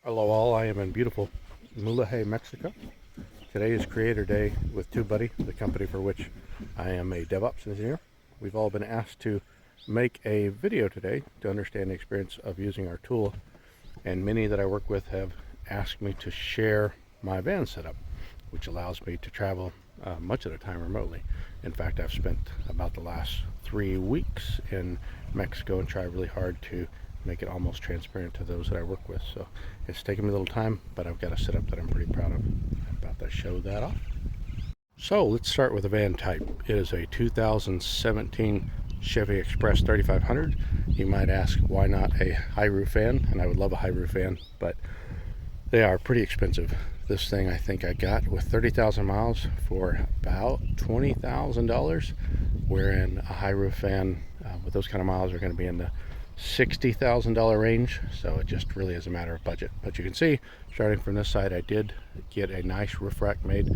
Hello all, I am in beautiful Mulahay, Mexico. Today is Creator Day with TubeBuddy, the company for which I am a DevOps engineer. We've all been asked to make a video today to understand the experience of using our tool, and many that I work with have asked me to share my van setup, which allows me to travel much of the time remotely. In fact, I've spent about the last 3 weeks in Mexico and tried really hard to make it almost transparent to those that I work with. So it's taken me a little time, but I've got a setup that I'm pretty proud of. I'm about to show that off. So let's start with the van type. It is a 2017 Chevy Express 3500. You might ask, why not a high roof van? And I would love a high roof van, but they are pretty expensive. This thing I think I got with 30,000 miles for about $20,000, wherein a high roof van with those kind of miles are going to be in the $60,000 range. So it just really is a matter of budget. But you can see, starting from this side, I did get a nice roof rack made.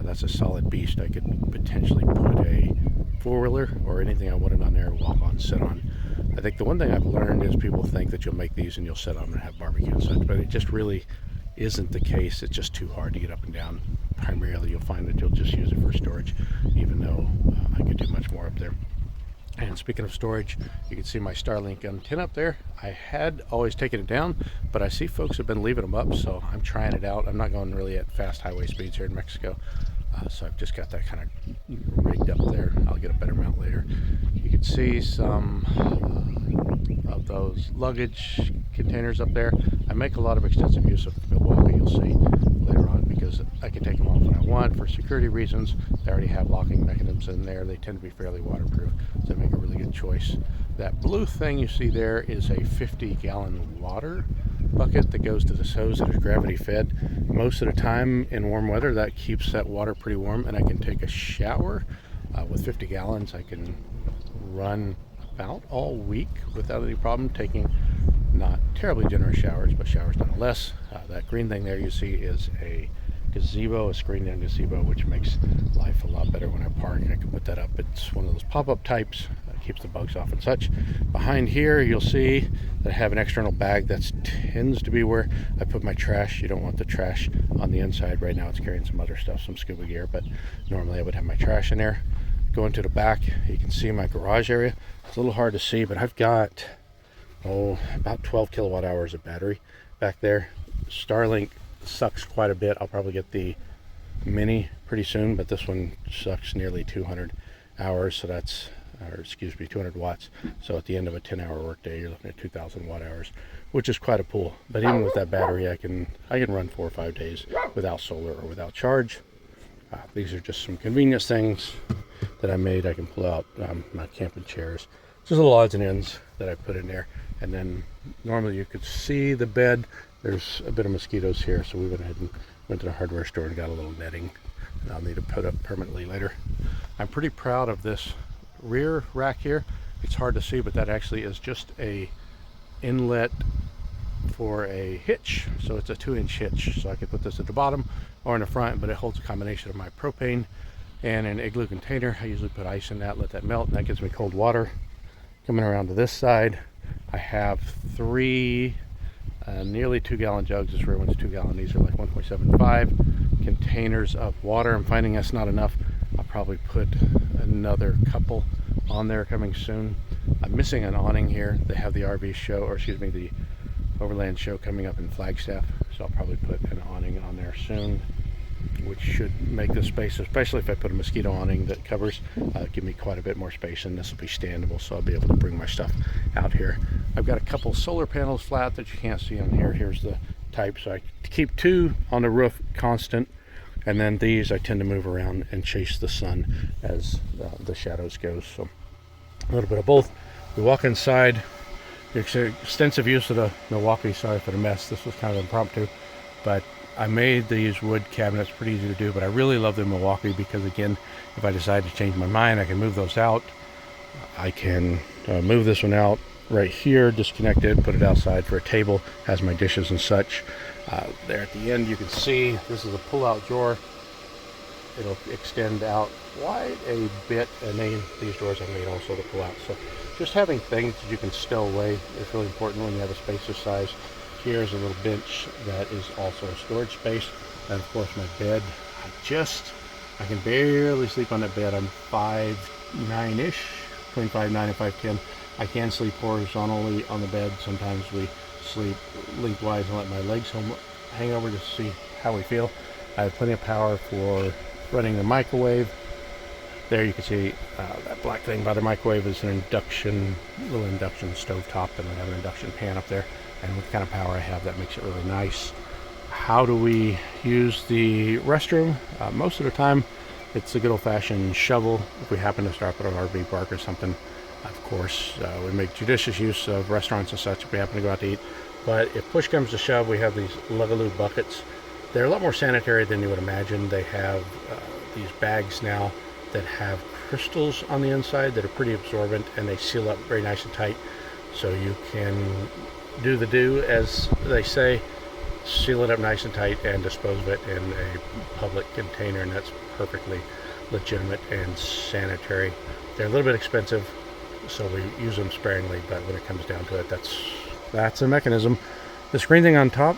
That's a solid beast. I could potentially put a four-wheeler or anything I wanted on there, walk on, sit on. I think the one thing I've learned is people think that you'll make these and you'll sit on them and have barbecue and such, but it just really isn't the case. It's just too hard to get up and down. Primarily you'll find that you'll just use it for storage, even though I could do much more up there. And speaking of storage, you can see my Starlink antenna up there. I had always taken it down, but I see folks have been leaving them up, so I'm trying it out. I'm not going really at fast highway speeds here in Mexico, so I've just got that kind of rigged up there. I'll get a better mount later. You can see some of those luggage containers up there. I make a lot of extensive use of Milwaukee, you'll see later on, because I can take them off when I want for security reasons. They already have locking mechanisms in there. They tend to be fairly waterproof, so they make a really good choice. That blue thing you see there is a 50-gallon water bucket that goes to this hose that is gravity fed. Most of the time in warm weather, that keeps that water pretty warm, and I can take a shower. With 50 gallons, I can run about all week without any problem, taking not terribly generous showers, but showers nonetheless. That green thing there you see is a gazebo, a screened-in gazebo, which makes life a lot better when I park. I can put that up. It's one of those pop-up types, keeps the bugs off and such. Behind here you'll see that I have an external bag that tends to be where I put my trash. You don't want the trash on the inside. Right now it's carrying some other stuff, some scuba gear, but normally I would have my trash in there. Going to the back, you can see my garage area. It's a little hard to see, but I've got about 12 kilowatt hours of battery back there. Starlink sucks quite a bit. I'll probably get the mini pretty soon, but this one sucks nearly 200 hours, so that's, or excuse me, 200 watts. So at the end of a 10-hour workday, you're looking at 2,000 watt hours, which is quite a pull. But even with that battery, I can run 4 or 5 days without solar or without charge. These are just some convenience things that I made. I can pull out my camping chairs. Just little odds and ends that I put in there. And then normally you could see the bed. There's a bit of mosquitoes here, so we went ahead and went to the hardware store and got a little netting that I'll need to put up permanently later. I'm pretty proud of this rear rack here. It's hard to see, but that actually is just a inlet for a hitch. So it's a 2-inch hitch. So I could put this at the bottom or in the front, but it holds a combination of my propane and an igloo container. I usually put ice in that, let that melt, and that gives me cold water. Coming around to this side, I have 3 nearly 2-gallon jugs. This rear one's 2-gallon. These are like 1.75 containers of water. I'm finding that's not enough. I'll probably put another couple on there coming soon. I'm missing an awning here. They have the RV show, or excuse me, the Overland show coming up in Flagstaff, so I'll probably put an awning on there soon, which should make the space, especially if I put a mosquito awning that covers, give me quite a bit more space, and this will be standable, so I'll be able to bring my stuff out here. I've got a couple solar panels flat that you can't see on here. Here's the type, so I keep 2 on the roof constant, and then these I tend to move around and chase the sun as the shadows go, so a little bit of both. We walk inside. Extensive use of the Milwaukee. Sorry for the mess. This was kind of impromptu, but I made these wood cabinets pretty easy to do, but I really love the Milwaukee because, again, if I decide to change my mind, I can move those out. I can move this one out right here, disconnect it, put it outside for a table, has my dishes and such. There at the end you can see this is a pull-out drawer. It'll extend out quite a bit, and these doors I made also to pull out. So just having things that you can stow away is really important when you have a space this size. here is a little bench that is also a storage space. And of course my bed. I can barely sleep on that bed. I'm 5'9"-ish, between 5'9" and 5'10". I can sleep horizontally on the bed. Sometimes we sleep lengthwise and let my legs hang over just to see how we feel. I have plenty of power for running the microwave. There you can see that black thing by the microwave is an little induction stove top, and I have an induction pan up there. And with the kind of power I have, that makes it really nice. How do we use the restroom? Most of the time, it's a good old-fashioned shovel. If we happen to stop at an RV park or something, of course, we make judicious use of restaurants and such if we happen to go out to eat. But if push comes to shove, we have these Lugaloo buckets. They're a lot more sanitary than you would imagine. They have these bags now that have crystals on the inside that are pretty absorbent, and they seal up very nice and tight. So you can do as they say, seal it up nice and tight and dispose of it in a public container, and that's perfectly legitimate and sanitary. They're a little bit expensive, so we use them sparingly, but when it comes down to it, that's a mechanism. This green thing on top,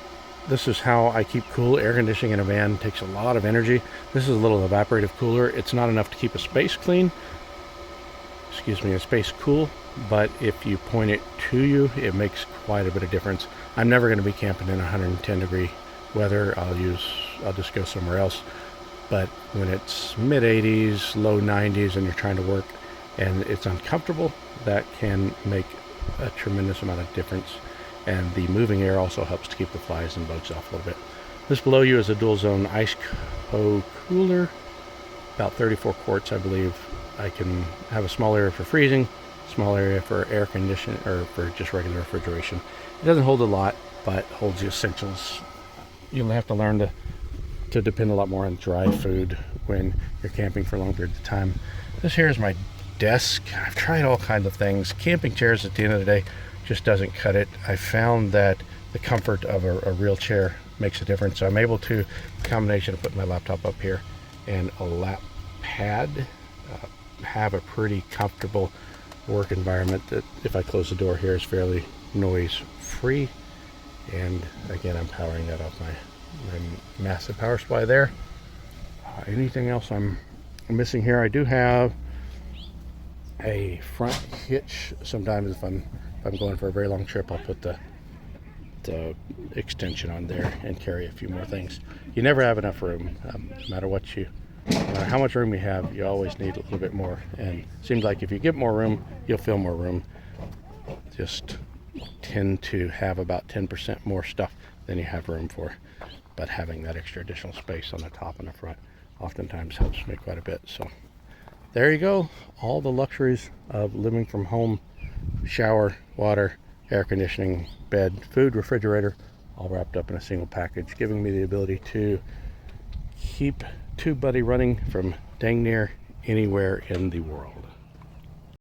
this is how I keep cool. Air conditioning in a van takes a lot of energy. This is a little evaporative cooler. It's not enough to keep a space cool, but if you point it to you, it makes quite a bit of difference. I'm never going to be camping in 110 degree weather. I'll just go somewhere else. But when it's mid 80s, low 90s, and you're trying to work and it's uncomfortable, that can make a tremendous amount of difference. And the moving air also helps to keep the flies and bugs off a little bit. This below you is a dual zone ice cooler, about 34 quarts, I believe. I can have a small area for freezing, small area for air conditioning, or for just regular refrigeration. It doesn't hold a lot, but holds the essentials. You'll have to learn to depend a lot more on dry food when you're camping for long periods of time. This here is my desk. I've tried all kinds of things. Camping chairs at the end of the day just doesn't cut it. I found that the comfort of a real chair makes a difference. So I'm able to, a combination of putting my laptop up here and a lap pad, have a pretty comfortable work environment that, if I close the door here, is fairly noise free. And again, I'm powering that off my massive power supply there. Anything else I'm missing here? I do have a front hitch. Sometimes if I'm going for a very long trip, I'll put the extension on there and carry a few more things. You never have enough room, no matter how much room you have. You always need a little bit more, and it seems like if you get more room, you'll fill more room. Just tend to have about 10% more stuff than you have room for, but having that extra additional space on the top and the front oftentimes helps me quite a bit. So there you go, all the luxuries of living from home: shower, water, air conditioning, bed, food, refrigerator, all wrapped up in a single package, giving me the ability to keep TubeBuddy running from dang near anywhere in the world.